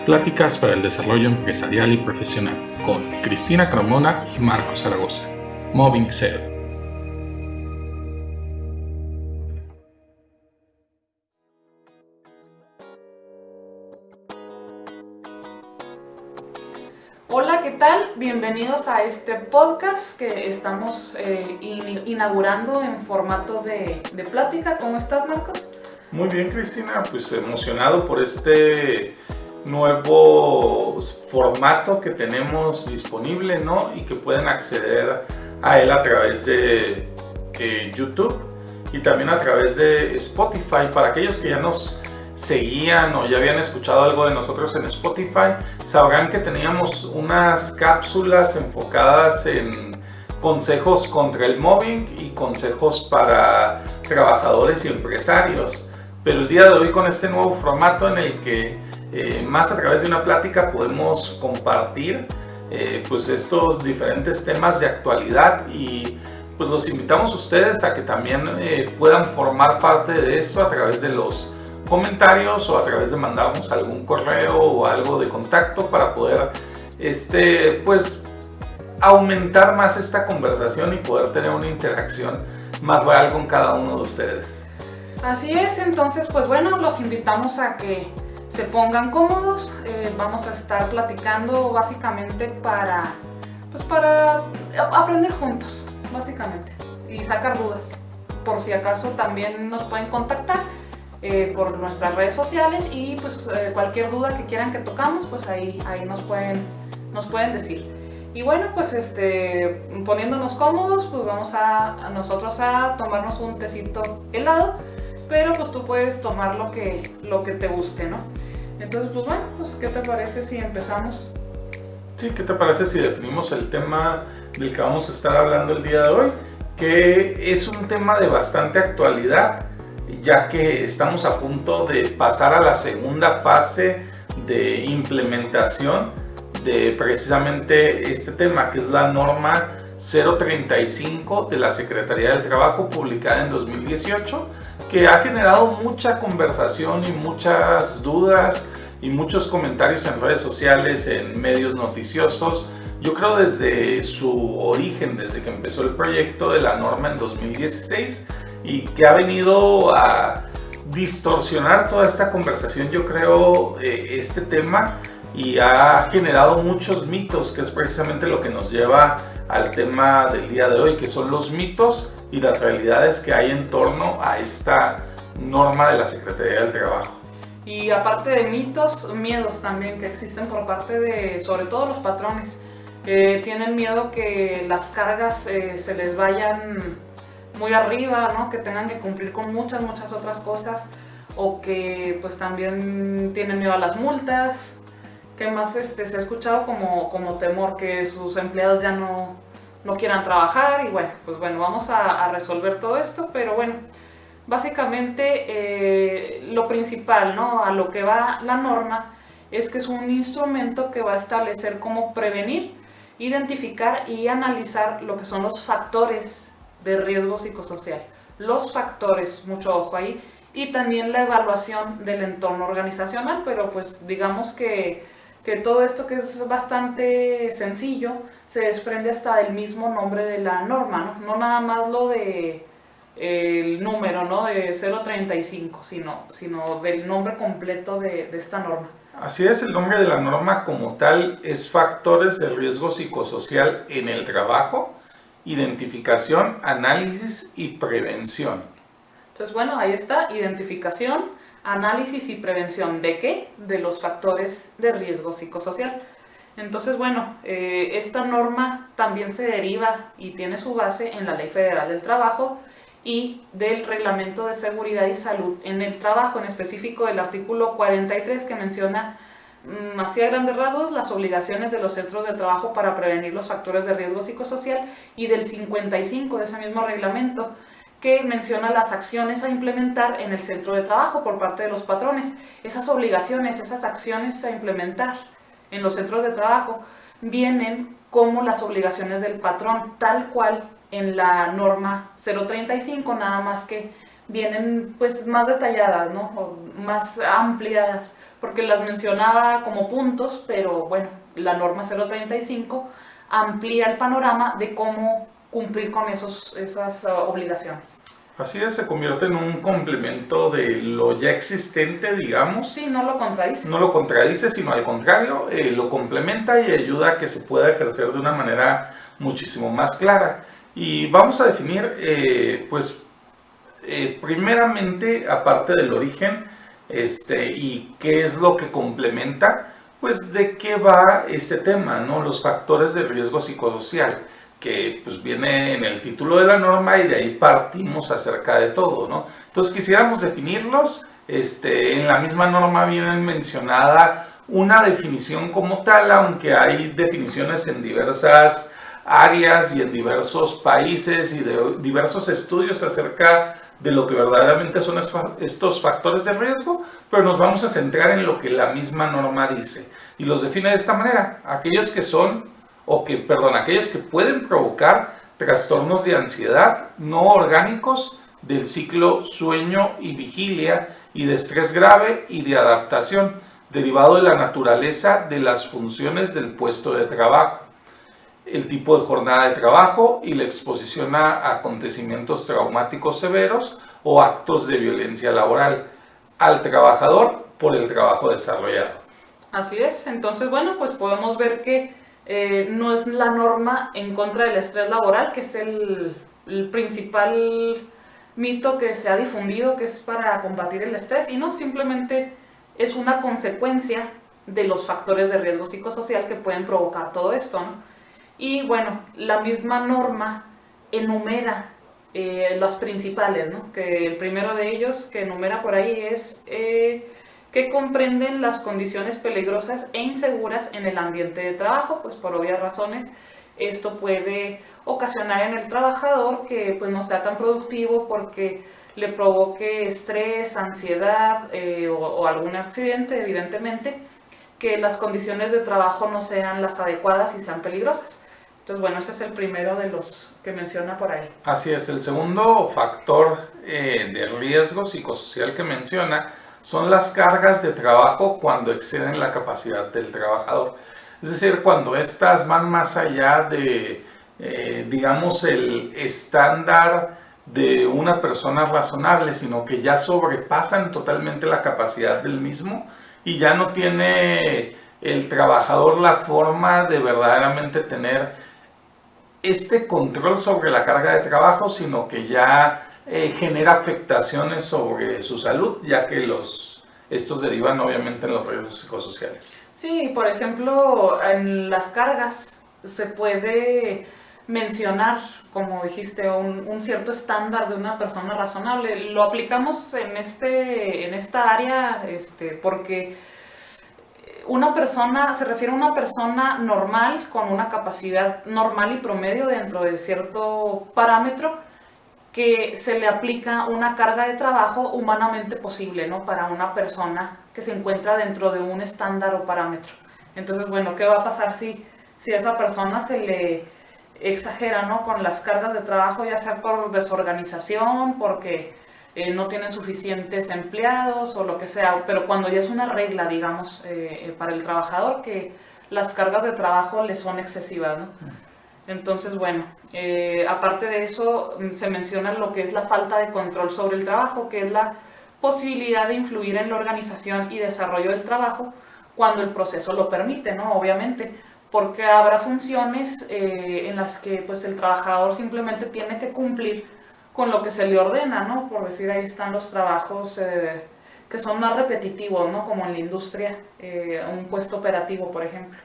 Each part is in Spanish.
Pláticas para el desarrollo empresarial y profesional con Cristina Carmona y Marcos Zaragoza. Moving Cell. Hola, ¿qué tal? Bienvenidos a este podcast que estamos inaugurando en formato de plática. ¿Cómo estás, Marcos? Muy bien, Cristina, pues emocionado por este nuevo formato que tenemos disponible, ¿no? Y que pueden acceder a él a través de YouTube y también a través de Spotify. Para aquellos que ya nos seguían o ya habían escuchado algo de nosotros en Spotify, sabrán que teníamos unas cápsulas enfocadas en consejos contra el mobbing y consejos para trabajadores y empresarios. Pero el día de hoy, con este nuevo formato en el que más a través de una plática podemos compartir pues estos diferentes temas de actualidad, y pues los invitamos a ustedes a que también puedan formar parte de eso a través de los comentarios o a través de mandarnos algún correo o algo de contacto para poder pues aumentar más esta conversación y poder tener una interacción más real con cada uno de ustedes. Así es, entonces pues bueno, los invitamos a que se pongan cómodos. Vamos a estar platicando básicamente para aprender juntos, básicamente, y sacar dudas. Por si acaso también nos pueden contactar por nuestras redes sociales y pues cualquier duda que quieran que tocamos, pues ahí nos pueden decir. Y bueno, pues poniéndonos cómodos, pues vamos nosotros a tomarnos un tecito helado, pero pues tú puedes tomar lo que te guste, ¿no? Entonces, pues bueno, pues ¿qué te parece si empezamos? Sí, ¿qué te parece si definimos el tema del que vamos a estar hablando el día de hoy? Que es un tema de bastante actualidad, ya que estamos a punto de pasar a la segunda fase de implementación de precisamente este tema, que es la norma 035 de la Secretaría del Trabajo, publicada en 2018, que ha generado mucha conversación y muchas dudas y muchos comentarios en redes sociales, en medios noticiosos. Yo creo desde su origen, desde que empezó el proyecto de la norma en 2016, y que ha venido a distorsionar toda esta conversación, yo creo, este tema, y ha generado muchos mitos, que es precisamente lo que nos lleva al tema del día de hoy, que son los mitos y las realidades que hay en torno a esta norma de la Secretaría del Trabajo. Y aparte de mitos, miedos también que existen por parte de, sobre todo los patrones. Tienen miedo que las cargas se les vayan muy arriba, ¿no? Que tengan que cumplir con muchas otras cosas, o que pues también tienen miedo a las multas. Que más se ha escuchado como temor que sus empleados ya no quieran trabajar. Y bueno, pues bueno, vamos a resolver todo esto, pero bueno, básicamente lo principal, ¿no? A lo que va la norma es que es un instrumento que va a establecer cómo prevenir, identificar y analizar lo que son los factores de riesgo psicosocial. Los factores, mucho ojo ahí, y también la evaluación del entorno organizacional, pero pues digamos que todo esto, que es bastante sencillo, se desprende hasta del mismo nombre de la norma, ¿no? No nada más lo de el número, ¿no? De 035, sino del nombre completo de esta norma. Así es, el nombre de la norma como tal es Factores de Riesgo Psicosocial en el Trabajo, Identificación, Análisis y Prevención. Entonces, bueno, ahí está, identificación, análisis y prevención. ¿De qué? De los factores de riesgo psicosocial. Entonces, bueno, esta norma también se deriva y tiene su base en la Ley Federal del Trabajo y del Reglamento de Seguridad y Salud en el Trabajo, en específico el artículo 43, que menciona así a grandes rasgos las obligaciones de los centros de trabajo para prevenir los factores de riesgo psicosocial, y del 55 de ese mismo reglamento, que menciona las acciones a implementar en el centro de trabajo por parte de los patrones. Esas obligaciones, esas acciones a implementar en los centros de trabajo vienen como las obligaciones del patrón, tal cual en la norma 035, nada más que vienen pues más detalladas, ¿no? O más ampliadas, porque las mencionaba como puntos, pero bueno, la norma 035 amplía el panorama de cómo cumplir con esas obligaciones. Así es, se convierte en un complemento de lo ya existente, digamos. Sí, no lo contradice. No lo contradice, sino al contrario, lo complementa y ayuda a que se pueda ejercer de una manera muchísimo más clara. Y vamos a definir, primeramente, aparte del origen, y qué es lo que complementa, pues de qué va este tema, ¿no? Los factores de riesgo psicosocial, que pues viene en el título de la norma y de ahí partimos acerca de todo, ¿no? Entonces quisiéramos definirlos. En la misma norma viene mencionada una definición como tal, aunque hay definiciones en diversas áreas y en diversos países y de diversos estudios acerca de lo que verdaderamente son estos factores de riesgo, pero nos vamos a centrar en lo que la misma norma dice y los define de esta manera: aquellos que pueden provocar trastornos de ansiedad no orgánicos del ciclo sueño y vigilia y de estrés grave y de adaptación derivado de la naturaleza de las funciones del puesto de trabajo, el tipo de jornada de trabajo y la exposición a acontecimientos traumáticos severos o actos de violencia laboral al trabajador por el trabajo desarrollado. Así es, entonces bueno, pues podemos ver que no es la norma en contra del estrés laboral, que es el principal mito que se ha difundido, que es para combatir el estrés, y no, simplemente es una consecuencia de los factores de riesgo psicosocial que pueden provocar todo esto, ¿no? Y bueno, la misma norma enumera las principales, ¿no? Que el primero de ellos que enumera por ahí es que comprenden las condiciones peligrosas e inseguras en el ambiente de trabajo, pues por obvias razones esto puede ocasionar en el trabajador que pues no sea tan productivo porque le provoque estrés, ansiedad o algún accidente, evidentemente, que las condiciones de trabajo no sean las adecuadas y sean peligrosas. Entonces, bueno, ese es el primero de los que menciona por ahí. Así es, el segundo factor de riesgo psicosocial que menciona son las cargas de trabajo cuando exceden la capacidad del trabajador. Es decir, cuando estas van más allá de, digamos, el estándar de una persona razonable, sino que ya sobrepasan totalmente la capacidad del mismo y ya no tiene el trabajador la forma de verdaderamente tener este control sobre la carga de trabajo, sino que ya genera afectaciones sobre su salud, ya que estos derivan obviamente en los riesgos psicosociales. Sí, por ejemplo, en las cargas se puede mencionar, como dijiste, un cierto estándar de una persona razonable. Lo aplicamos en esta área porque una persona se refiere a una persona normal con una capacidad normal y promedio dentro de cierto parámetro que se le aplica una carga de trabajo humanamente posible, ¿no? Para una persona que se encuentra dentro de un estándar o parámetro. Entonces, bueno, ¿qué va a pasar si a esa persona se le exagera, ¿no? Con las cargas de trabajo, ya sea por desorganización, porque no tienen suficientes empleados o lo que sea, pero cuando ya es una regla, digamos, para el trabajador, que las cargas de trabajo le son excesivas, ¿no? Entonces, bueno, aparte de eso, se menciona lo que es la falta de control sobre el trabajo, que es la posibilidad de influir en la organización y desarrollo del trabajo cuando el proceso lo permite, ¿no? Obviamente, porque habrá funciones en las que pues, el trabajador simplemente tiene que cumplir con lo que se le ordena, ¿no? Por decir, ahí están los trabajos que son más repetitivos, ¿no? Como en la industria, un puesto operativo, por ejemplo.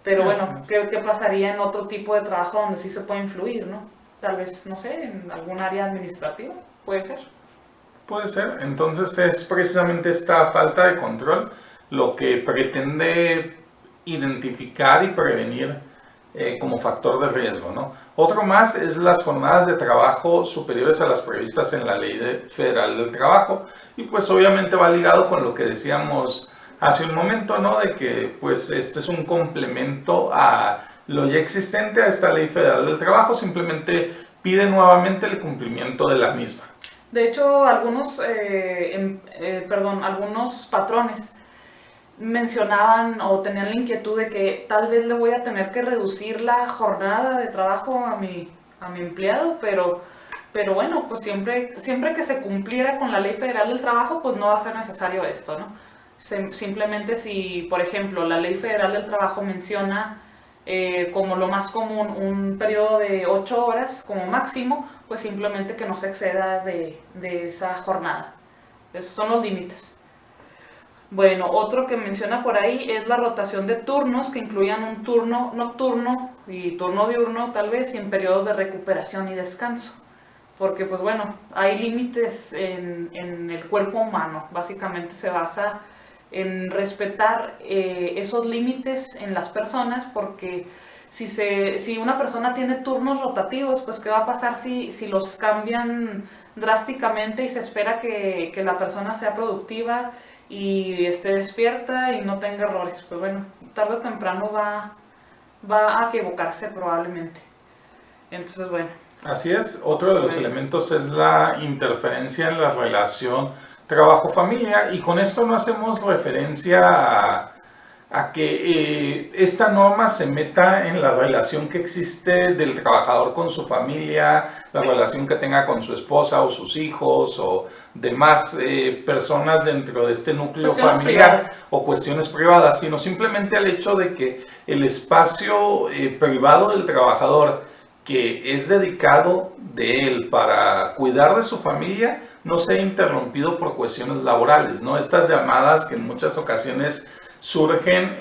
Pero bueno, ¿qué pasaría en otro tipo de trabajo donde sí se puede influir, ¿no? Tal vez, no sé, en algún área administrativa, puede ser. Puede ser, entonces es precisamente esta falta de control lo que pretende identificar y prevenir como factor de riesgo, ¿no? Otro más es las jornadas de trabajo superiores a las previstas en la Ley Federal del Trabajo y pues obviamente va ligado con lo que decíamos hace un momento, ¿no? De que pues esto es un complemento a lo ya existente, a esta Ley Federal del Trabajo, simplemente pide nuevamente el cumplimiento de la misma. De hecho, algunos patrones mencionaban o tenían la inquietud de que tal vez le voy a tener que reducir la jornada de trabajo a mi empleado, pero bueno, pues siempre que se cumpliera con la Ley Federal del Trabajo, pues no va a ser necesario esto, ¿no? Simplemente si, por ejemplo, la Ley Federal del Trabajo menciona como lo más común un periodo de 8 horas como máximo, pues simplemente que no se exceda de esa jornada. Esos son los límites. Bueno, otro que menciona por ahí es la rotación de turnos, que incluyan un turno nocturno y turno diurno, tal vez, sin periodos de recuperación y descanso. Porque, pues bueno, hay límites en el cuerpo humano. Básicamente se basa en respetar esos límites en las personas, porque si una persona tiene turnos rotativos, pues ¿qué va a pasar si los cambian drásticamente y se espera que la persona sea productiva y esté despierta y no tenga errores? Pues bueno, tarde o temprano va a equivocarse probablemente. Entonces, bueno. Así es, otro de los elementos es la interferencia en la relación trabajo-familia, y con esto no hacemos referencia a que esta norma se meta en la relación que existe del trabajador con su familia, la relación que tenga con su esposa o sus hijos o demás personas dentro de este núcleo familiar o cuestiones privadas, sino simplemente al hecho de que el espacio privado del trabajador, que es dedicado de él para cuidar de su familia, no sea interrumpido por cuestiones laborales, ¿no? Estas llamadas que en muchas ocasiones surgen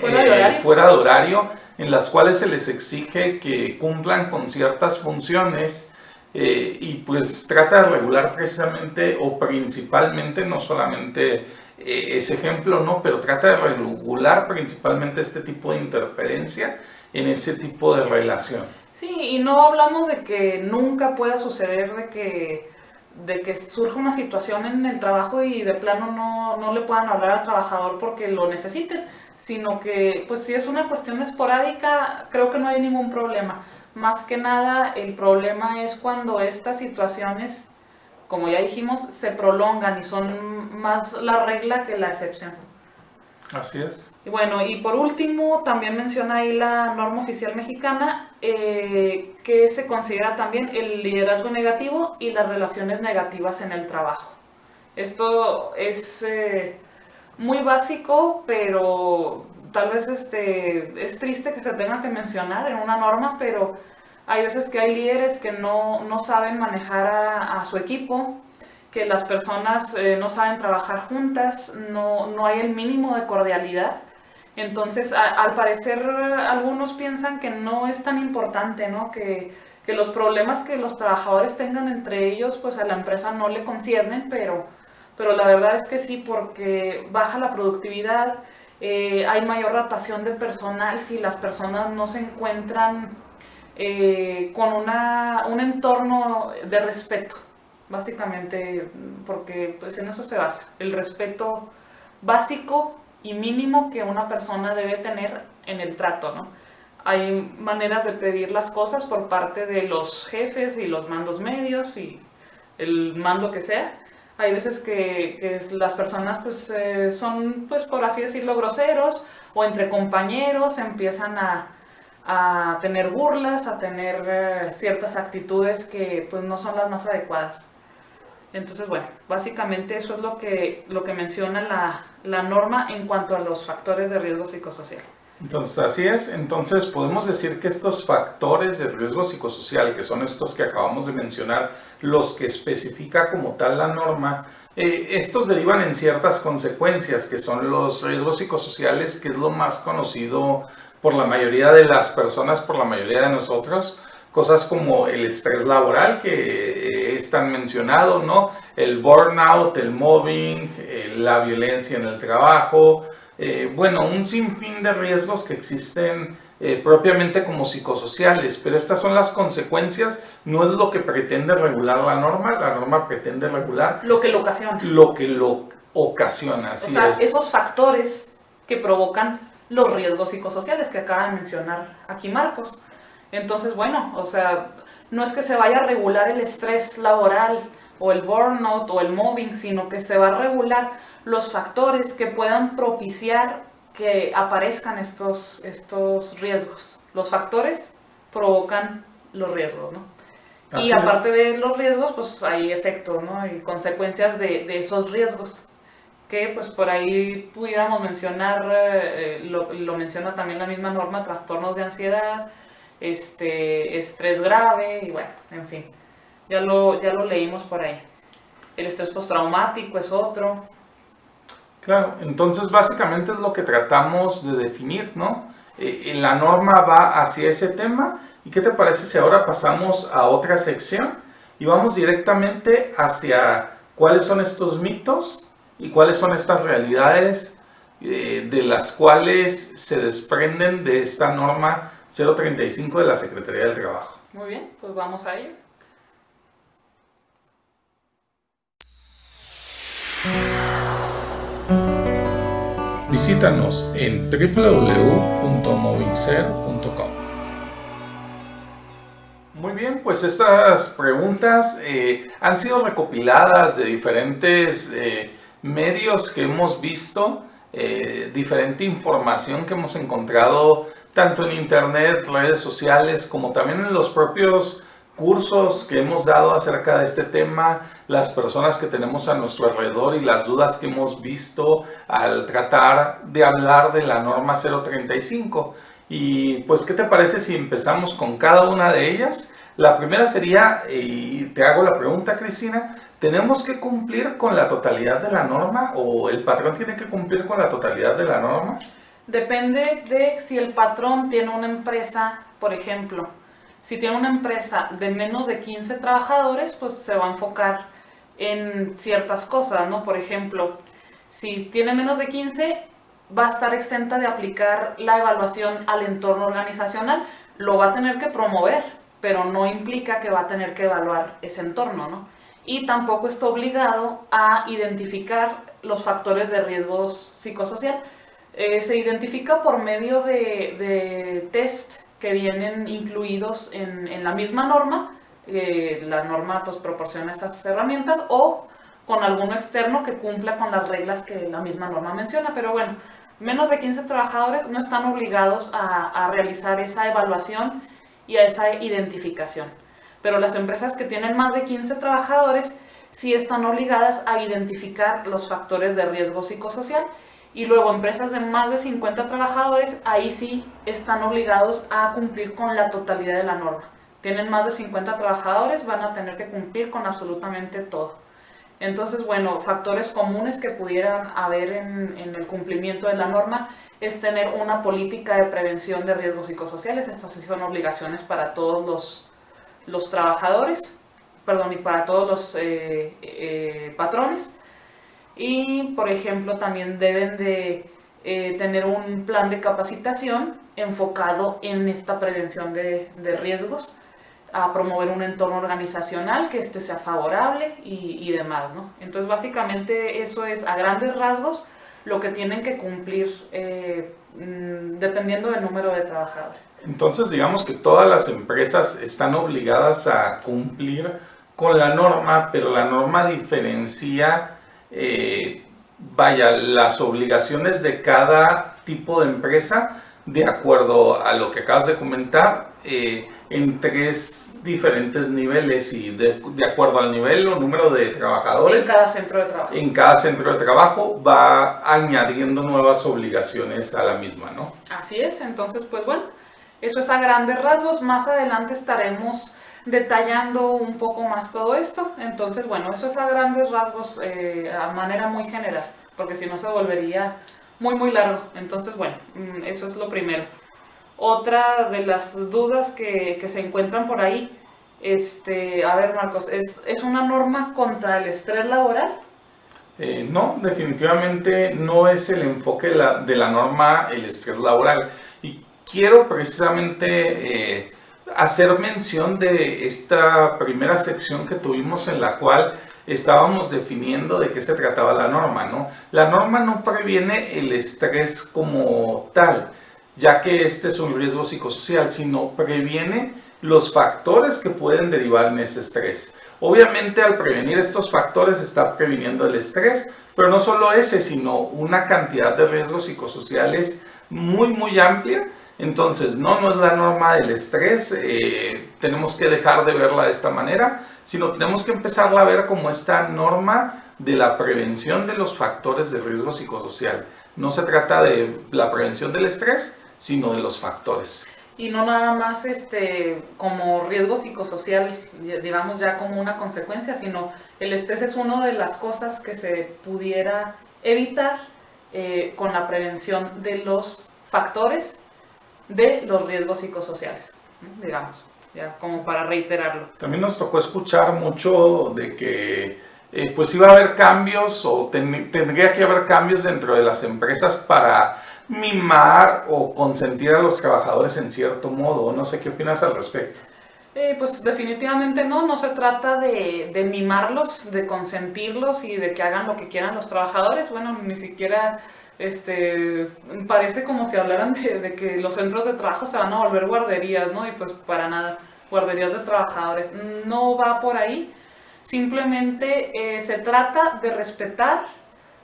fuera de horario, en las cuales se les exige que cumplan con ciertas funciones y pues trata de regular precisamente o principalmente, no solamente ese ejemplo, ¿no? Pero trata de regular principalmente este tipo de interferencia en ese tipo de relación. Sí, y no hablamos de que nunca pueda suceder de que surja una situación en el trabajo y de plano no le puedan hablar al trabajador porque lo necesiten, sino que pues si es una cuestión esporádica, creo que no hay ningún problema. Más que nada, el problema es cuando estas situaciones, como ya dijimos, se prolongan y son más la regla que la excepción. Así es. Y bueno, y por último, también menciona ahí la norma oficial mexicana, que se considera también el liderazgo negativo y las relaciones negativas en el trabajo. Esto es muy básico, pero tal vez es triste que se tenga que mencionar en una norma, pero hay veces que hay líderes que no saben manejar a su equipo, que las personas no saben trabajar juntas, no hay el mínimo de cordialidad. Entonces, al parecer, algunos piensan que no es tan importante, ¿no? Que los problemas que los trabajadores tengan entre ellos, pues a la empresa no le conciernen, pero la verdad es que sí, porque baja la productividad, hay mayor rotación de personal si las personas no se encuentran con un entorno de respeto, básicamente, porque pues en eso se basa, el respeto básico y mínimo que una persona debe tener en el trato, ¿no? Hay maneras de pedir las cosas por parte de los jefes y los mandos medios y el mando que sea. Hay veces que las personas pues son, pues por así decirlo, groseros, o entre compañeros empiezan a tener burlas, a tener ciertas actitudes que pues no son las más adecuadas. Entonces, bueno, básicamente eso es lo que menciona la norma en cuanto a los factores de riesgo psicosocial. Entonces, así es. Entonces, podemos decir que estos factores de riesgo psicosocial, que son estos que acabamos de mencionar, los que especifica como tal la norma, estos derivan en ciertas consecuencias, que son los riesgos psicosociales, que es lo más conocido por la mayoría de las personas, por la mayoría de nosotros. Cosas como el estrés laboral, que es tan mencionado, ¿no? El burnout, el mobbing, la violencia en el trabajo, bueno, un sinfín de riesgos que existen propiamente como psicosociales, pero estas son las consecuencias, no es lo que pretende regular la norma pretende regular lo que lo ocasiona. Lo que lo ocasiona, así o sea, es. Esos factores que provocan los riesgos psicosociales que acaba de mencionar aquí Marcos. Entonces, bueno, o sea, no es que se vaya a regular el estrés laboral o el burnout o el mobbing, sino que se va a regular los factores que puedan propiciar que aparezcan estos riesgos. Los factores provocan los riesgos, ¿no? Así y aparte es. de los riesgos, pues hay efectos, ¿no? Y consecuencias de esos riesgos, que pues por ahí pudiéramos mencionar, lo menciona también la misma norma, trastornos de ansiedad, estrés grave, y bueno, en fin, ya lo leímos por ahí. El estrés postraumático es otro. Claro, entonces básicamente es lo que tratamos de definir, ¿no? La norma va hacia ese tema. ¿Y qué te parece si ahora pasamos a otra sección y vamos directamente hacia cuáles son estos mitos y cuáles son estas realidades de las cuales se desprenden de esta norma 035 de la Secretaría del Trabajo? Muy bien, pues vamos a ello. Visítanos en www.movingser.com. Muy bien, pues estas preguntas han sido recopiladas de diferentes medios que hemos visto, diferente información que hemos encontrado tanto en internet, redes sociales, como también en los propios cursos que hemos dado acerca de este tema, las personas que tenemos a nuestro alrededor y las dudas que hemos visto al tratar de hablar de la norma 035. Y pues, ¿qué te parece si empezamos con cada una de ellas? La primera sería, y te hago la pregunta, Cristina, ¿tenemos que cumplir con la totalidad de la norma o el patrón tiene que cumplir con la totalidad de la norma? Depende de si el patrón tiene una empresa, por ejemplo, si tiene una empresa de menos de 15 trabajadores, pues se va a enfocar en ciertas cosas, ¿no? Por ejemplo, si tiene menos de 15, va a estar exenta de aplicar la evaluación al entorno organizacional. Lo va a tener que promover, pero no implica que va a tener que evaluar ese entorno, ¿no? Y tampoco está obligado a identificar los factores de riesgo psicosocial. Se identifica por medio de test que vienen incluidos en la misma norma. La norma pues proporciona esas herramientas, o con alguno externo que cumpla con las reglas que la misma norma menciona. Pero bueno, menos de 15 trabajadores no están obligados a realizar esa evaluación y a esa identificación. Pero las empresas que tienen más de 15 trabajadores sí están obligadas a identificar los factores de riesgo psicosocial. Y luego empresas de más de 50 trabajadores, ahí sí están obligados a cumplir con la totalidad de la norma. Tienen más de 50 trabajadores, van a tener que cumplir con absolutamente todo. Entonces, bueno, factores comunes que pudieran haber en el cumplimiento de la norma es tener una política de prevención de riesgos psicosociales. Estas sí son obligaciones para todos los trabajadores, y para todos los patrones. Y, por ejemplo, también deben de tener un plan de capacitación enfocado en esta prevención de riesgos, a promover un entorno organizacional que sea favorable y demás, ¿no? Entonces, básicamente, eso es a grandes rasgos lo que tienen que cumplir dependiendo del número de trabajadores. Entonces, digamos que todas las empresas están obligadas a cumplir con la norma, pero la norma diferencia las obligaciones de cada tipo de empresa de acuerdo a lo que acabas de comentar en tres diferentes niveles y de acuerdo al nivel o número de trabajadores. En cada centro de trabajo. En cada centro de trabajo va añadiendo nuevas obligaciones a la misma, ¿no? Así es. Entonces, pues bueno, eso es a grandes rasgos. Más adelante estaremos detallando un poco más todo esto. Entonces, bueno, eso es a grandes rasgos, a manera muy general, porque si no se volvería muy largo. Entonces, bueno, eso es lo primero. Otra de las dudas que se encuentran por ahí, a ver, Marcos, ¿es una norma contra el estrés laboral? No, definitivamente no es el enfoque de la norma el estrés laboral. Y quiero precisamente hacer mención de esta primera sección que tuvimos en la cual estábamos definiendo de qué se trataba la norma, ¿no? La norma no previene el estrés como tal, ya que este es un riesgo psicosocial, sino previene los factores que pueden derivar en ese estrés. Obviamente, al prevenir estos factores está previniendo el estrés, pero no solo ese, sino una cantidad de riesgos psicosociales muy amplia. Entonces, no es la norma del estrés, tenemos que dejar de verla de esta manera, sino tenemos que empezarla a ver como esta norma de la prevención de los factores de riesgo psicosocial. No se trata de la prevención del estrés, sino de los factores. Y no nada más como riesgo psicosocial, digamos ya como una consecuencia, sino el estrés es una de las cosas que se pudiera evitar con la prevención de los factores de los riesgos psicosociales, digamos, ya como para reiterarlo. También nos tocó escuchar mucho de que pues iba a haber cambios o tendría que haber cambios dentro de las empresas para mimar o consentir a los trabajadores en cierto modo. No sé qué opinas al respecto. Pues definitivamente no se trata de mimarlos, de consentirlos y de que hagan lo que quieran los trabajadores. Bueno, ni siquiera parece como si hablaran de que los centros de trabajo se van a volver guarderías, ¿no? Y pues para nada, guarderías de trabajadores. No va por ahí, simplemente se trata de respetar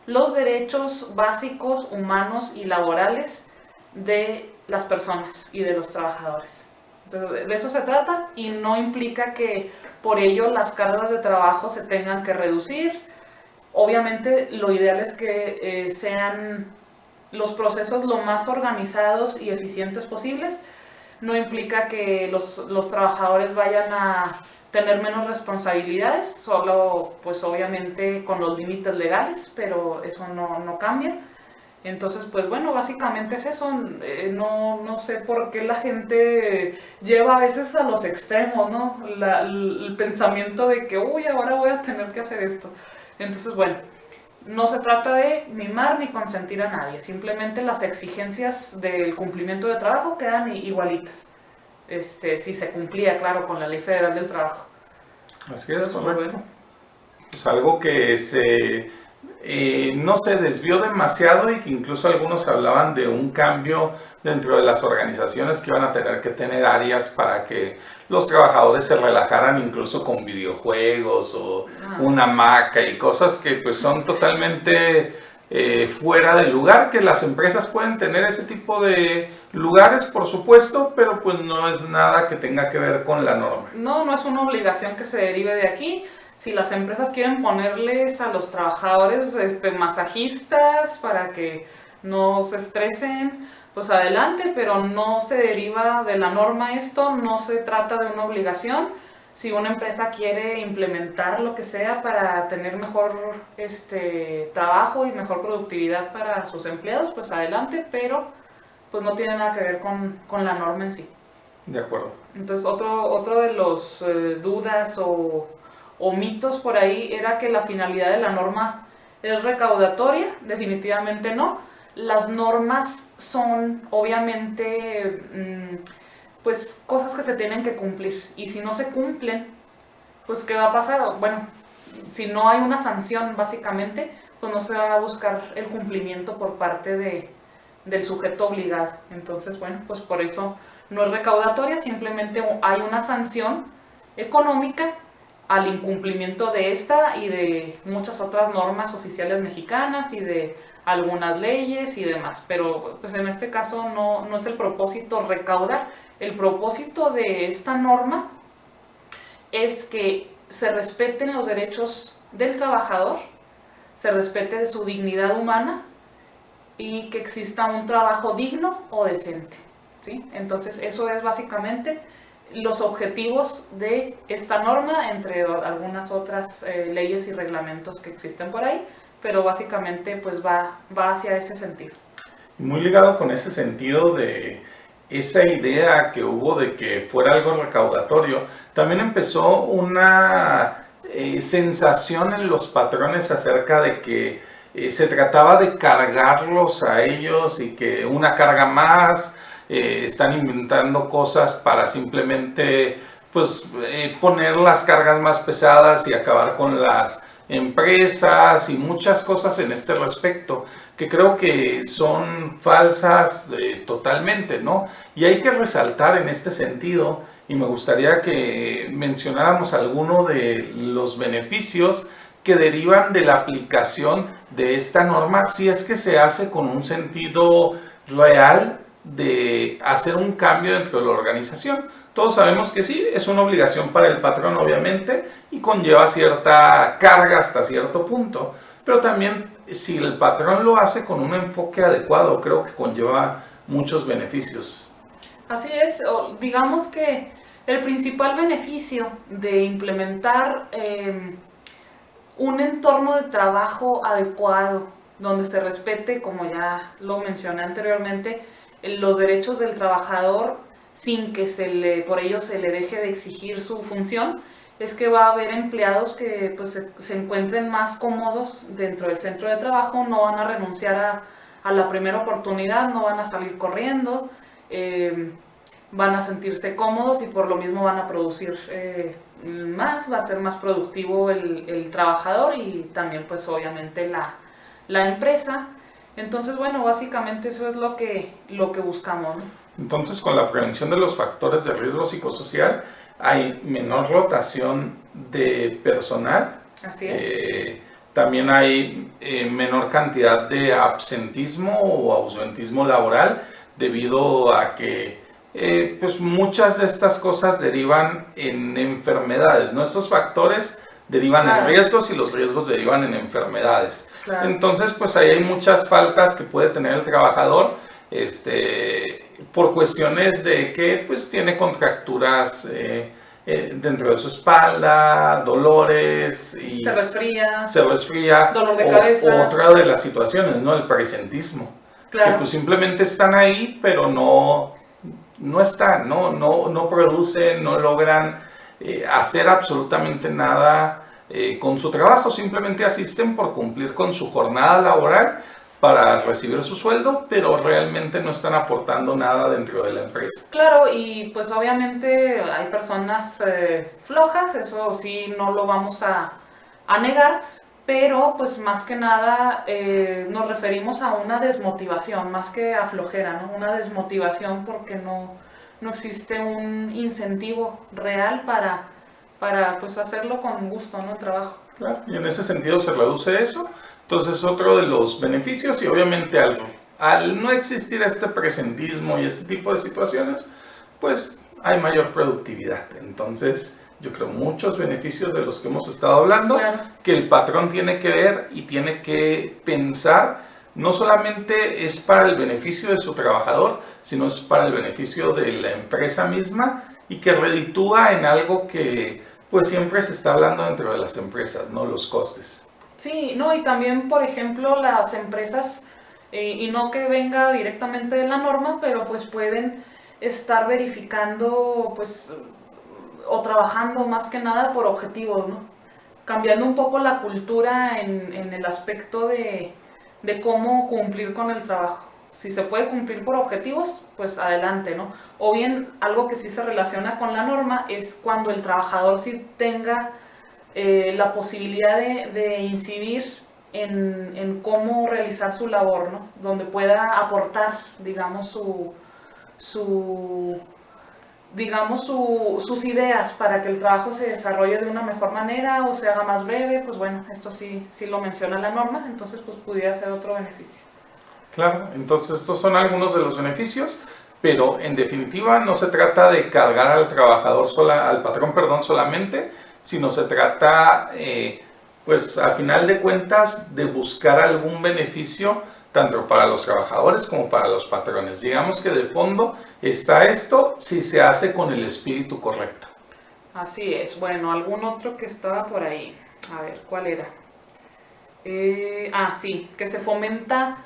los derechos básicos, humanos y laborales de las personas y de los trabajadores. Entonces, de eso se trata y no implica que por ello las cargas de trabajo se tengan que reducir. Obviamente lo ideal es que sean los procesos lo más organizados y eficientes posibles. No implica que los trabajadores vayan a tener menos responsabilidades, solo pues obviamente con los límites legales, pero eso no cambia. Entonces, pues bueno, básicamente es eso. No sé por qué la gente lleva a veces a los extremos, ¿no? El pensamiento de que, uy, ahora voy a tener que hacer esto. Entonces, bueno, no se trata de mimar ni consentir a nadie, simplemente las exigencias del cumplimiento de trabajo quedan igualitas. Si se cumplía, claro, con la Ley Federal del Trabajo. Así es, correcto. Pues algo que no se desvió demasiado y que incluso algunos hablaban de un cambio dentro de las organizaciones que iban a tener que tener áreas para que los trabajadores se relajaran incluso con videojuegos o una hamaca y cosas que pues son totalmente fuera de lugar, que las empresas pueden tener ese tipo de lugares, por supuesto, pero pues no es nada que tenga que ver con la norma. No es una obligación que se derive de aquí. Si las empresas quieren ponerles a los trabajadores masajistas para que no se estresen, pues adelante, pero no se deriva de la norma esto, no se trata de una obligación. Si una empresa quiere implementar lo que sea para tener mejor trabajo y mejor productividad para sus empleados, pues adelante, pero pues no tiene nada que ver con la norma en sí. De acuerdo. Entonces otro de los dudas o mitos por ahí era que la finalidad de la norma es recaudatoria. Definitivamente no. Las normas son obviamente pues cosas que se tienen que cumplir, y si no se cumplen, pues ¿qué va a pasar? Bueno, si no hay una sanción básicamente, pues no se va a buscar el cumplimiento por parte del sujeto obligado. Entonces, bueno, pues por eso no es recaudatoria, simplemente hay una sanción económica al incumplimiento de esta y de muchas otras normas oficiales mexicanas y de algunas leyes y demás, pero pues en este caso no es el propósito recaudar. El propósito de esta norma es que se respeten los derechos del trabajador, se respete su dignidad humana y que exista un trabajo digno o decente, ¿sí? Entonces eso es básicamente los objetivos de esta norma, entre algunas otras leyes y reglamentos que existen por ahí, pero básicamente pues va hacia ese sentido. Muy ligado con ese sentido de esa idea que hubo de que fuera algo recaudatorio, también empezó una sensación en los patrones acerca de que se trataba de cargarlos a ellos y que una carga más, están inventando cosas para simplemente pues poner las cargas más pesadas y acabar con las empresas y muchas cosas en este respecto que creo que son falsas totalmente, ¿no? Y hay que resaltar en este sentido, y me gustaría que mencionáramos alguno de los beneficios que derivan de la aplicación de esta norma si es que se hace con un sentido real de hacer un cambio dentro de la organización. Todos sabemos que sí, es una obligación para el patrón obviamente y conlleva cierta carga hasta cierto punto, pero también si el patrón lo hace con un enfoque adecuado, creo que conlleva muchos beneficios. Así es, digamos que el principal beneficio de implementar un entorno de trabajo adecuado, donde se respete, como ya lo mencioné anteriormente, los derechos del trabajador sin que por ello se le deje de exigir su función, es que va a haber empleados que pues, se encuentren más cómodos dentro del centro de trabajo, no van a renunciar a la primera oportunidad, no van a salir corriendo, van a sentirse cómodos y por lo mismo van a producir más, va a ser más productivo el trabajador y también pues obviamente la empresa. Entonces, bueno, básicamente eso es lo que buscamos, ¿no? Entonces, con la prevención de los factores de riesgo psicosocial, hay menor rotación de personal. Así es. También hay menor cantidad de absentismo o ausentismo laboral debido a que pues muchas de estas cosas derivan en enfermedades, ¿no? Estos factores derivan en riesgos y los riesgos derivan en enfermedades. Claro. Entonces, pues ahí hay muchas faltas que puede tener el trabajador por cuestiones de que pues tiene contracturas dentro de su espalda, dolores y se resfría, dolor de cabeza. Otra de las situaciones, ¿no? El presentismo, claro, que pues simplemente están ahí, pero no están, no producen, no logran hacer absolutamente nada con su trabajo, simplemente asisten por cumplir con su jornada laboral para recibir su sueldo, pero realmente no están aportando nada dentro de la empresa. Claro, y pues obviamente hay personas flojas, eso sí no lo vamos a negar, pero pues más que nada nos referimos a una desmotivación, más que a flojera, ¿no? Una desmotivación porque no existe un incentivo real para pues hacerlo con gusto, ¿no? El trabajo. Claro, y en ese sentido se reduce eso. Entonces, otro de los beneficios, y obviamente al no existir este presentismo y este tipo de situaciones, pues hay mayor productividad. Entonces, yo creo muchos beneficios de los que hemos estado hablando, claro, que el patrón tiene que ver y tiene que pensar, no solamente es para el beneficio de su trabajador, sino es para el beneficio de la empresa misma y que reditúa en algo que pues siempre se está hablando dentro de las empresas, ¿no? Los costes. Sí, no, y también, por ejemplo, las empresas, y no que venga directamente de la norma, pero pues pueden estar verificando, pues, o trabajando más que nada por objetivos, ¿no? Cambiando un poco la cultura en el aspecto de cómo cumplir con el trabajo. Si se puede cumplir por objetivos, pues adelante, ¿no? O bien, algo que sí se relaciona con la norma es cuando el trabajador sí tenga la posibilidad de incidir en cómo realizar su labor, ¿no? Donde pueda aportar, digamos, sus ideas para que el trabajo se desarrolle de una mejor manera o se haga más breve. Pues bueno, esto sí lo menciona la norma, entonces pues pudiera ser otro beneficio. Claro, entonces estos son algunos de los beneficios, pero en definitiva no se trata de cargar al trabajador al patrón, solamente, sino se trata, pues a final de cuentas, de buscar algún beneficio tanto para los trabajadores como para los patrones. Digamos que de fondo está esto si se hace con el espíritu correcto. Así es. Bueno, algún otro que estaba por ahí. A ver, ¿cuál era? Sí, que se fomenta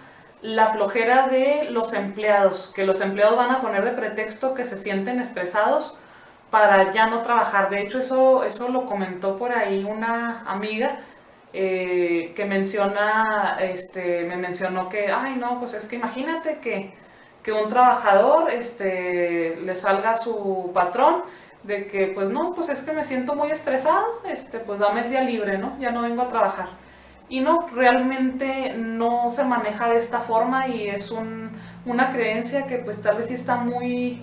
la flojera de los empleados, que los empleados van a poner de pretexto que se sienten estresados para ya no trabajar. De hecho, eso lo comentó por ahí una amiga que me mencionó que, ay no, pues es que imagínate que un trabajador le salga a su patrón de que, pues no, pues es que me siento muy estresado, pues dame el día libre, ¿no? Ya no vengo a trabajar. Y no, realmente no se maneja de esta forma y es una creencia que pues tal vez sí está muy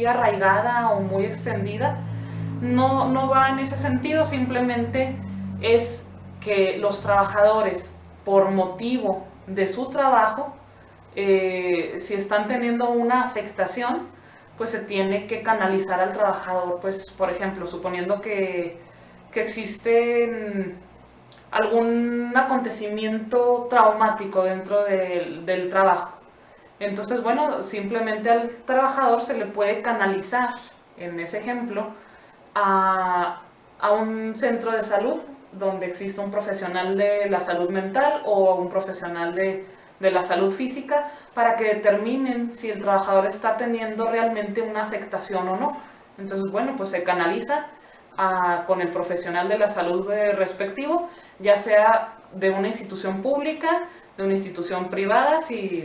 arraigada o muy extendida. No va en ese sentido, simplemente es que los trabajadores, por motivo de su trabajo, si están teniendo una afectación, pues se tiene que canalizar al trabajador, pues por ejemplo, suponiendo que existe algún acontecimiento traumático dentro del trabajo. Entonces, bueno, simplemente al trabajador se le puede canalizar, en ese ejemplo, a un centro de salud donde existe un profesional de la salud mental o un profesional de la salud física para que determinen si el trabajador está teniendo realmente una afectación o no. Entonces, bueno, pues se canaliza con el profesional de la salud respectivo, ya sea de una institución pública, de una institución privada, si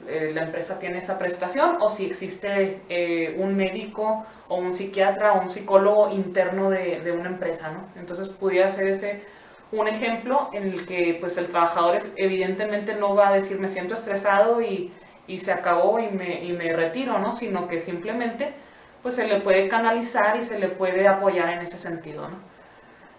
la empresa tiene esa prestación, o si existe un médico o un psiquiatra o un psicólogo interno de una empresa, ¿no? Entonces pudiera ser ese un ejemplo en el que pues el trabajador evidentemente no va a decir me siento estresado y se acabó y me retiro, ¿no? Sino que simplemente pues se le puede canalizar y se le puede apoyar en ese sentido, ¿no?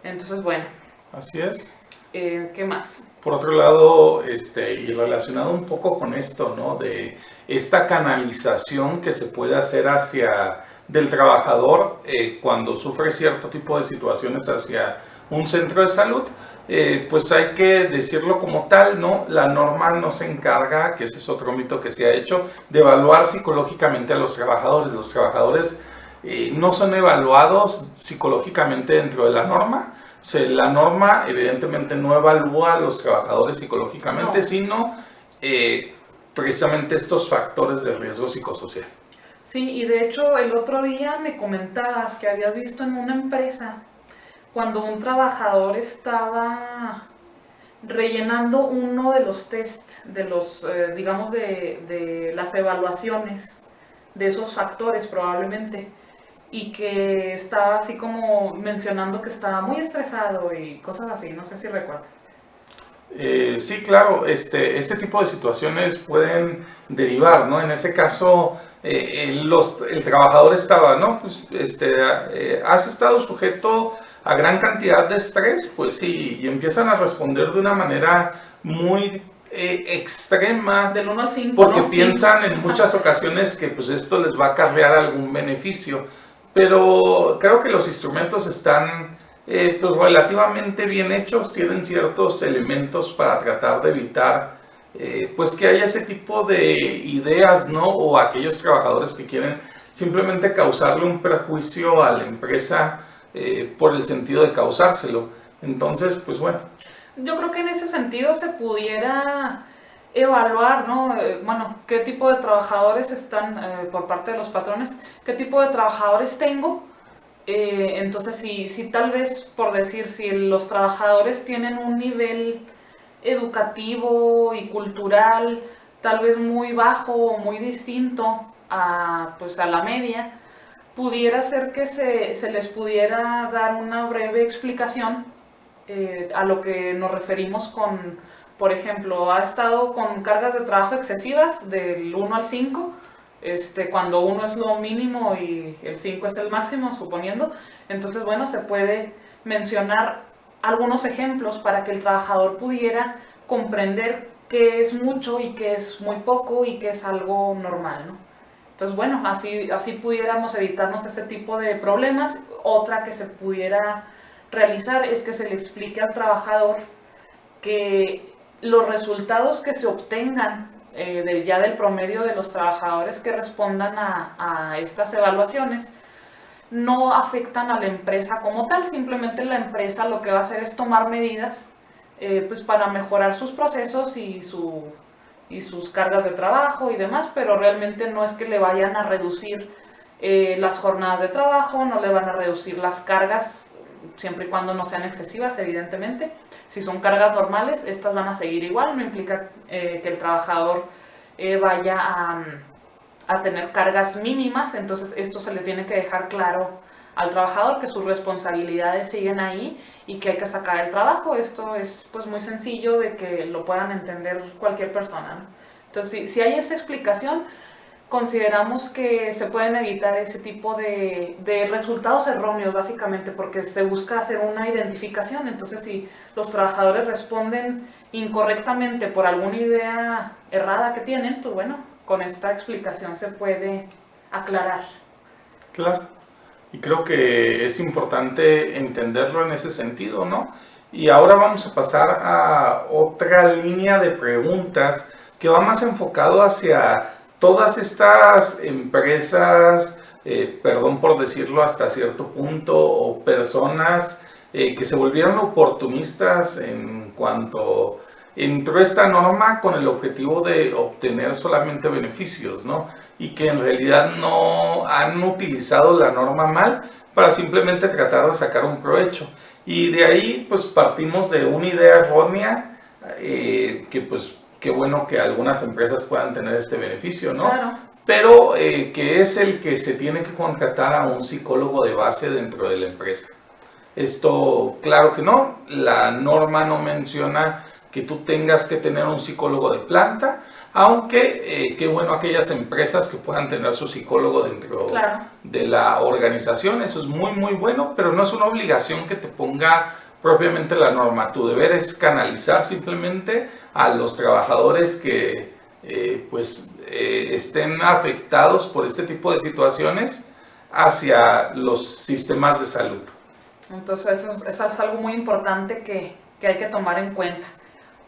Entonces, bueno. Así es. ¿Qué más? Por otro lado, y relacionado un poco con esto, ¿no? De esta canalización que se puede hacer del trabajador cuando sufre cierto tipo de situaciones hacia un centro de salud, pues hay que decirlo como tal, ¿no? La norma no se encarga, que ese es otro mito que se ha hecho, de evaluar psicológicamente a los trabajadores. Los trabajadores no son evaluados psicológicamente dentro de la norma. O sea, la norma evidentemente no evalúa a los trabajadores psicológicamente, sino precisamente estos factores de riesgo psicosocial. Sí, y de hecho el otro día me comentabas que habías visto en una empresa cuando un trabajador estaba rellenando uno de los test, de los, digamos, de las evaluaciones de esos factores probablemente, y que estaba así como mencionando que estaba muy estresado y cosas así, no sé si recuerdas. Sí, claro, ese tipo de situaciones pueden derivar, ¿no? En ese caso, el trabajador estaba, ¿no? Pues, has estado sujeto a gran cantidad de estrés, pues sí, y empiezan a responder de una manera muy extrema. Del 1 al 5, porque ¿no? Piensan en muchas ocasiones que pues esto les va a acarrear algún beneficio. Pero creo que los instrumentos están pues relativamente bien hechos, tienen ciertos elementos para tratar de evitar pues que haya ese tipo de ideas, ¿no? O aquellos trabajadores que quieren simplemente causarle un perjuicio a la empresa por el sentido de causárselo. Entonces, pues bueno. Yo creo que en ese sentido se pudiera evaluar, ¿no? Bueno, qué tipo de trabajadores están por parte de los patrones, qué tipo de trabajadores tengo. Entonces, si tal vez, por decir, si los trabajadores tienen un nivel educativo y cultural tal vez muy bajo o muy distinto pues a la media, pudiera ser que se les pudiera dar una breve explicación a lo que nos referimos con, por ejemplo, ha estado con cargas de trabajo excesivas del 1 al 5, cuando 1 es lo mínimo y el 5 es el máximo, suponiendo. Entonces, bueno, se puede mencionar algunos ejemplos para que el trabajador pudiera comprender qué es mucho y qué es muy poco y qué es algo normal, ¿no? Entonces, bueno, así pudiéramos evitarnos ese tipo de problemas. Otra que se pudiera realizar es que se le explique al trabajador que los resultados que se obtengan ya del promedio de los trabajadores que respondan a estas evaluaciones no afectan a la empresa como tal, simplemente la empresa lo que va a hacer es tomar medidas pues para mejorar sus procesos y sus cargas de trabajo y demás, pero realmente no es que le vayan a reducir las jornadas de trabajo, no le van a reducir las cargas, siempre y cuando no sean excesivas, evidentemente. Si son cargas normales, estas van a seguir igual, no implica que el trabajador vaya a tener cargas mínimas, entonces esto se le tiene que dejar claro al trabajador, que sus responsabilidades siguen ahí y que hay que sacar el trabajo. Esto es pues muy sencillo de que lo puedan entender cualquier persona, ¿no? Entonces, si hay esa explicación, consideramos que se pueden evitar ese tipo de resultados erróneos, básicamente, porque se busca hacer una identificación. Entonces, si los trabajadores responden incorrectamente por alguna idea errada que tienen, pues bueno, con esta explicación se puede aclarar. Claro, y creo que es importante entenderlo en ese sentido, ¿no? Y ahora vamos a pasar a otra línea de preguntas que va más enfocado hacia todas estas empresas, perdón por decirlo hasta cierto punto, o personas que se volvieron oportunistas en cuanto entró esta norma con el objetivo de obtener solamente beneficios, ¿no? Y que en realidad no han utilizado la norma mal para simplemente tratar de sacar un provecho. Y de ahí pues partimos de una idea errónea que pues qué bueno que algunas empresas puedan tener este beneficio, ¿no? Claro. Pero que es el que se tiene que contratar a un psicólogo de base dentro de la empresa. Esto, claro que no, la norma no menciona que tú tengas que tener un psicólogo de planta, aunque qué bueno aquellas empresas que puedan tener su psicólogo dentro Claro. de la organización, eso es muy muy bueno, pero no es una obligación que te ponga propiamente la norma. Tu deber es canalizar simplemente a los trabajadores que estén afectados por este tipo de situaciones hacia los sistemas de salud. Entonces eso es algo muy importante que hay que tomar en cuenta.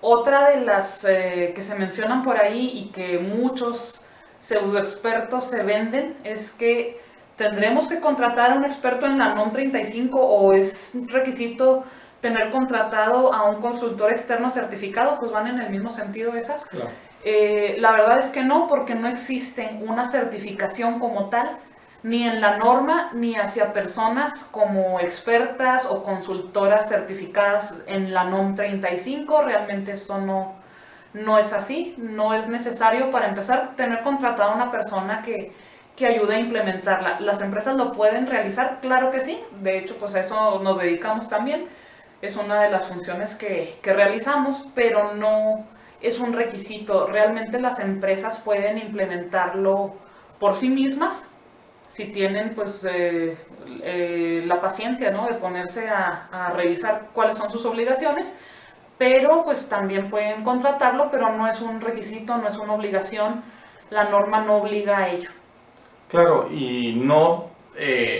Otra de las que se mencionan por ahí y que muchos pseudoexpertos se venden es que tendremos que contratar a un experto en la NOM 35 o es requisito tener contratado a un consultor externo certificado, pues van en el mismo sentido esas. Claro. La verdad es que no, porque no existe una certificación como tal, ni en la norma, ni hacia personas como expertas o consultoras certificadas en la NOM 35. Realmente eso no es así. No es necesario, para empezar, tener contratada una persona que ayude a implementarla. ¿Las empresas lo pueden realizar? Claro que sí. De hecho, pues a eso nos dedicamos también. Es una de las funciones que realizamos, pero no es un requisito. Realmente las empresas pueden implementarlo por sí mismas, si tienen pues la paciencia, ¿no?, de ponerse a revisar cuáles son sus obligaciones, pero pues también pueden contratarlo, pero no es un requisito, no es una obligación, la norma no obliga a ello. Claro, y no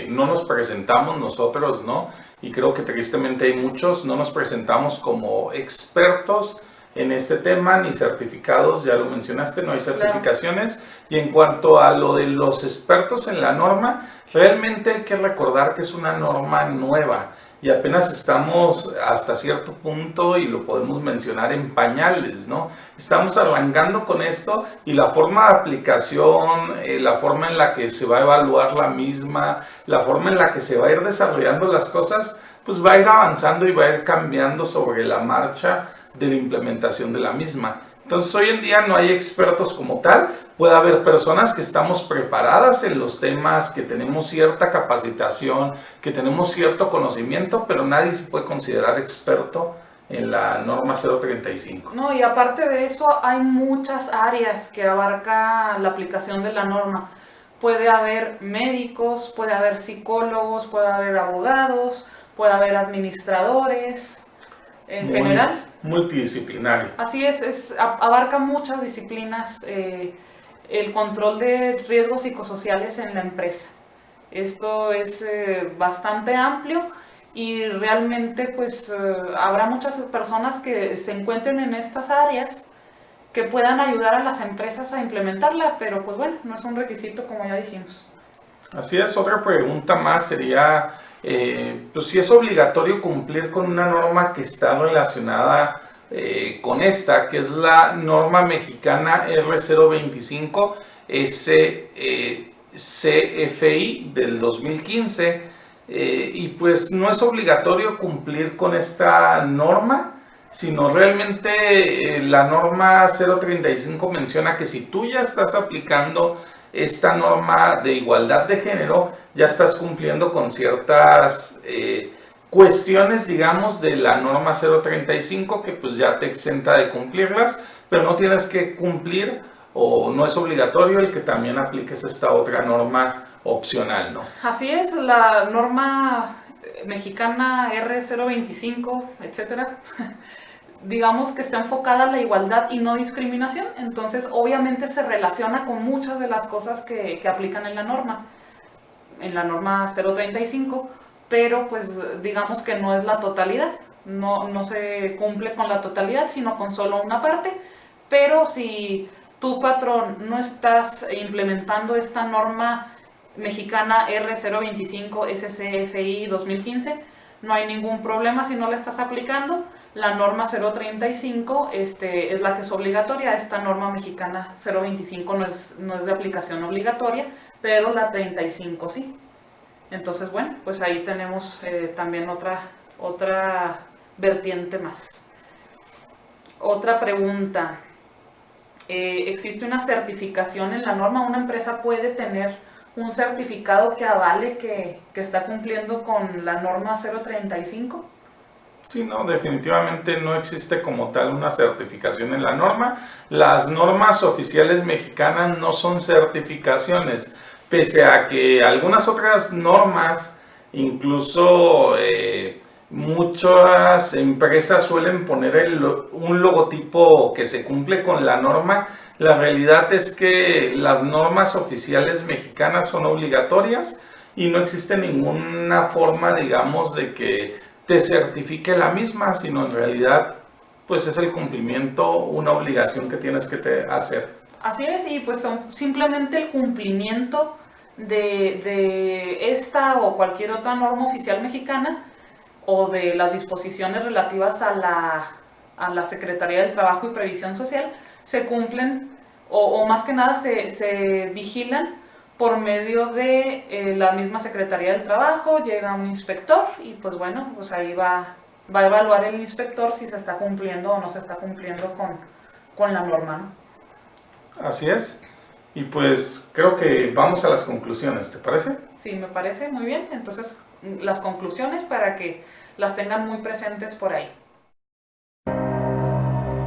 nos presentamos nosotros, ¿no? Y creo que tristemente hay muchos, no nos presentamos como expertos en este tema, ni certificados, ya lo mencionaste, no hay certificaciones. Claro. Y en cuanto a lo de los expertos en la norma, realmente hay que recordar que es una norma nueva y apenas estamos hasta cierto punto, y lo podemos mencionar, en pañales, ¿no? Estamos arrancando con esto y la forma de aplicación, la forma en la que se va a evaluar la misma, la forma en la que se va a ir desarrollando las cosas, pues va a ir avanzando y va a ir cambiando sobre la marcha de la implementación de la misma. Entonces hoy en día no hay expertos como tal, puede haber personas que estamos preparadas en los temas, que tenemos cierta capacitación, que tenemos cierto conocimiento, pero nadie se puede considerar experto en la norma 035. No, y aparte de eso hay muchas áreas que abarca la aplicación de la norma. Puede haber médicos, puede haber psicólogos, puede haber abogados, puede haber administradores, en general. Multidisciplinario. Así es, abarca muchas disciplinas el control de riesgos psicosociales en la empresa. Esto es bastante amplio y realmente pues habrá muchas personas que se encuentren en estas áreas que puedan ayudar a las empresas a implementarla, pero pues bueno, no es un requisito, como ya dijimos. Así es. Otra pregunta más sería, pues si es obligatorio cumplir con una norma que está relacionada con esta, que es la norma mexicana R025 CFI del 2015, y pues no es obligatorio cumplir con esta norma, sino realmente la norma 035 menciona que si tú ya estás aplicando esta norma de igualdad de género, ya estás cumpliendo con ciertas cuestiones, digamos, de la norma 035, que pues ya te exenta de cumplirlas, pero no tienes que cumplir o no es obligatorio el que también apliques esta otra norma opcional, ¿no? Así es, la norma mexicana R025, etcétera, digamos que está enfocada a la igualdad y no discriminación, entonces obviamente se relaciona con muchas de las cosas que aplican en la norma 035, pero pues digamos que no es la totalidad, no se cumple con la totalidad, sino con solo una parte, pero si tu patrón no estás implementando esta norma mexicana R025 SCFI 2015, no hay ningún problema si no la estás aplicando. La norma 035 es la que es obligatoria. Esta norma mexicana 025 no es de aplicación obligatoria, pero la 35 sí. Entonces, bueno, pues ahí tenemos también otra vertiente más. Otra pregunta. ¿Existe una certificación en la norma? ¿Una empresa puede tener un certificado que avale que está cumpliendo con la norma 035? Sí, no, definitivamente no existe como tal una certificación en la norma. Las normas oficiales mexicanas no son certificaciones, pese a que algunas otras normas, incluso muchas empresas suelen poner un logotipo que se cumple con la norma. La realidad es que las normas oficiales mexicanas son obligatorias y no existe ninguna forma, digamos, de que te certifique la misma, sino en realidad pues es el cumplimiento, una obligación que tienes que hacer. Así es, y pues simplemente el cumplimiento de esta o cualquier otra norma oficial mexicana o de las disposiciones relativas a la Secretaría del Trabajo y Previsión Social se cumplen o más que nada se vigilan por medio de la misma Secretaría del Trabajo. Llega un inspector y pues bueno, pues ahí va a evaluar el inspector si se está cumpliendo o no se está cumpliendo con la norma, ¿no? Así es. Y pues creo que vamos a las conclusiones, ¿te parece? Sí, me parece muy bien. Entonces, las conclusiones para que las tengan muy presentes por ahí.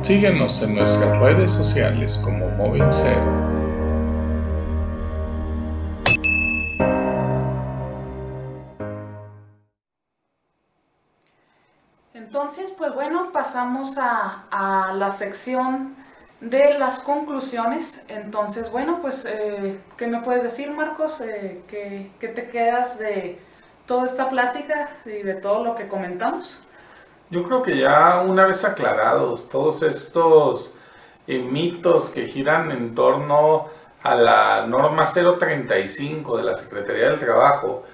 Síguenos en nuestras redes sociales como Moving0. Entonces, pues bueno, pasamos a la sección de las conclusiones. Entonces, bueno, pues, ¿qué me puedes decir, Marcos? ¿Qué te quedas de toda esta plática y de todo lo que comentamos? Yo creo que ya una vez aclarados todos estos mitos que giran en torno a la norma 035 de la Secretaría del Trabajo,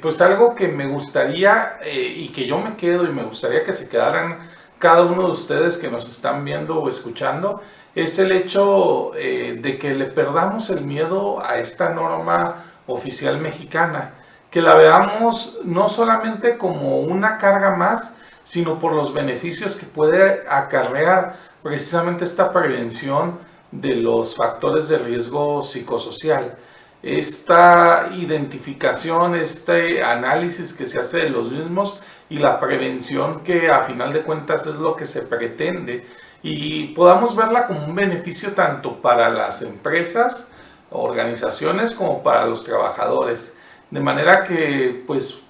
pues algo que me gustaría y que yo me quedo y me gustaría que se quedaran cada uno de ustedes que nos están viendo o escuchando, es el hecho de que le perdamos el miedo a esta norma oficial mexicana, que la veamos no solamente como una carga más, sino por los beneficios que puede acarrear precisamente esta prevención de los factores de riesgo psicosocial. Esta identificación, este análisis que se hace de los mismos y la prevención que a final de cuentas es lo que se pretende, y podamos verla como un beneficio tanto para las empresas, organizaciones, como para los trabajadores. De manera que, pues,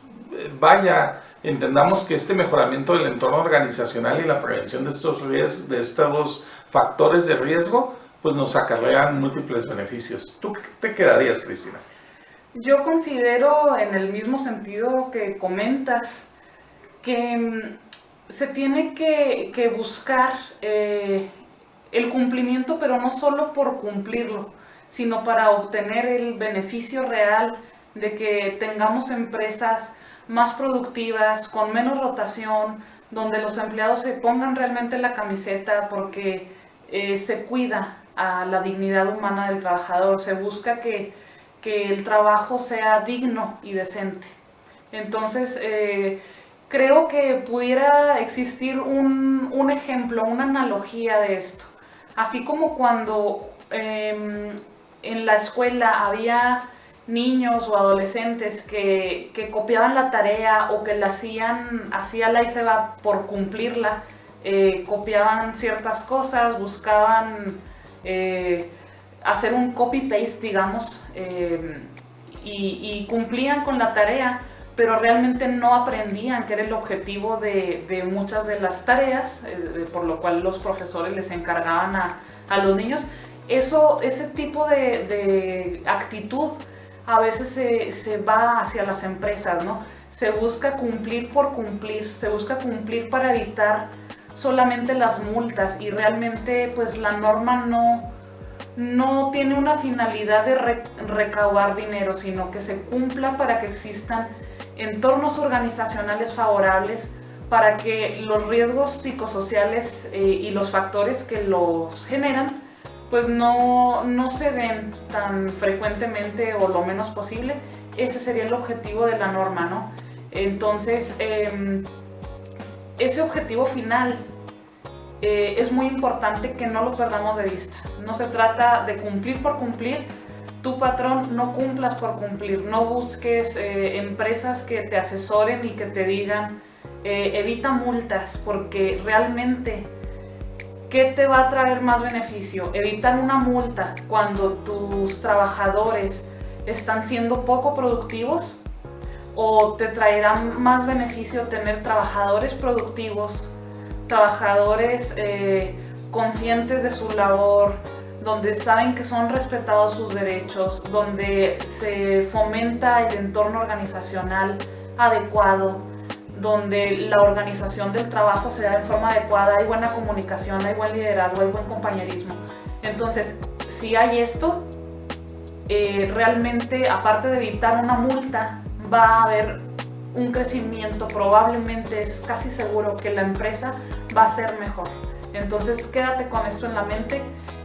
vaya, entendamos que este mejoramiento del entorno organizacional y la prevención de estos factores de riesgo, pues nos acarrean múltiples beneficios. ¿Tú qué te quedarías, Cristina? Yo considero, en el mismo sentido que comentas, que se tiene que buscar el cumplimiento, pero no solo por cumplirlo, sino para obtener el beneficio real de que tengamos empresas más productivas, con menos rotación, donde los empleados se pongan realmente la camiseta porque se cuida a la dignidad humana del trabajador, se busca que el trabajo sea digno y decente. Entonces, creo que pudiera existir un ejemplo, una analogía de esto. Así como cuando en la escuela había niños o adolescentes que copiaban la tarea o que la hacían así a la y se va por cumplirla, copiaban ciertas cosas, buscaban hacer un copy-paste, digamos, y cumplían con la tarea, pero realmente no aprendían, que era el objetivo de muchas de las tareas, por lo cual los profesores les encargaban a los niños. Ese tipo de actitud a veces se va hacia las empresas, ¿no? Se busca cumplir por cumplir, se busca cumplir para evitar solamente las multas, y realmente pues la norma no tiene una finalidad de recaudar dinero, sino que se cumpla para que existan entornos organizacionales favorables, para que los riesgos psicosociales y los factores que los generan pues no se den tan frecuentemente o lo menos posible. Ese sería el objetivo de la norma, ¿no? Entonces, ese objetivo final es muy importante que no lo perdamos de vista. No se trata de cumplir por cumplir. Tu patrón, no cumplas por cumplir. No busques empresas que te asesoren y que te digan evita multas, porque realmente ¿qué te va a traer más beneficio? ¿Evitar una multa cuando tus trabajadores están siendo poco productivos? ¿O te traerá más beneficio tener trabajadores productivos, trabajadores conscientes de su labor, donde saben que son respetados sus derechos, donde se fomenta el entorno organizacional adecuado, donde la organización del trabajo se da de forma adecuada, hay buena comunicación, hay buen liderazgo, hay buen compañerismo? Entonces, si hay esto, realmente, aparte de evitar una multa, va a haber un crecimiento. Probablemente, es casi seguro que la empresa va a ser mejor. Entonces, quédate con esto en la mente.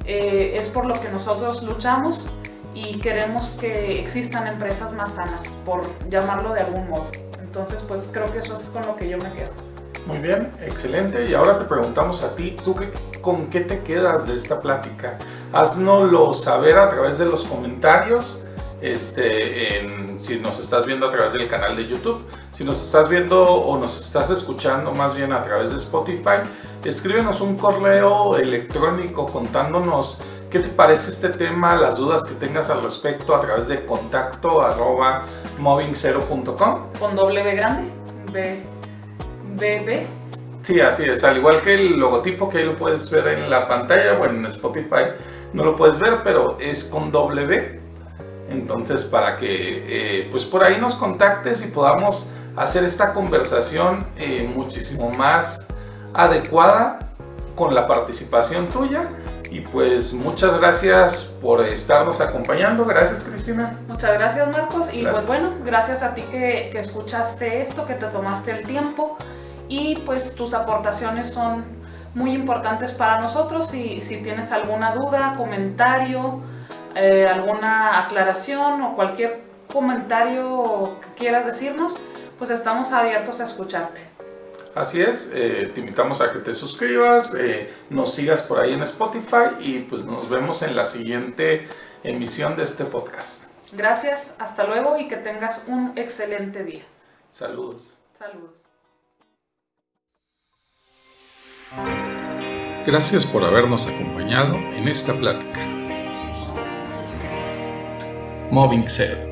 Es por lo que nosotros luchamos y queremos que existan empresas más sanas, por llamarlo de algún modo. Entonces, pues creo que eso es con lo que yo me quedo. Muy bien, excelente. Y ahora te preguntamos a ti, ¿tú con qué te quedas de esta plática? Haznoslo saber a través de los comentarios, si nos estás viendo a través del canal de YouTube, si nos estás viendo o nos estás escuchando más bien a través de Spotify, escríbenos un correo electrónico contándonos qué te parece este tema, las dudas que tengas al respecto a través de contacto@moving0.com. Con W grande, B. Sí, así es, al igual que el logotipo que ahí lo puedes ver en la pantalla, bueno, en Spotify no lo puedes ver, pero es con W. Entonces, para que pues por ahí nos contactes y podamos hacer esta conversación muchísimo más adecuada con la participación tuya. Y pues muchas gracias por estarnos acompañando. Gracias, Cristina. Muchas gracias, Marcos. Y Gracias. pues bueno, gracias a ti que escuchaste esto, que te tomaste el tiempo, y pues tus aportaciones son muy importantes para nosotros. Y si tienes alguna duda, comentario, alguna aclaración o cualquier comentario que quieras decirnos, pues estamos abiertos a escucharte. Así es, te invitamos a que te suscribas, nos sigas por ahí en Spotify y pues nos vemos en la siguiente emisión de este podcast. Gracias, hasta luego y que tengas un excelente día. Saludos. Saludos. Gracias por habernos acompañado en esta plática. Moving 0.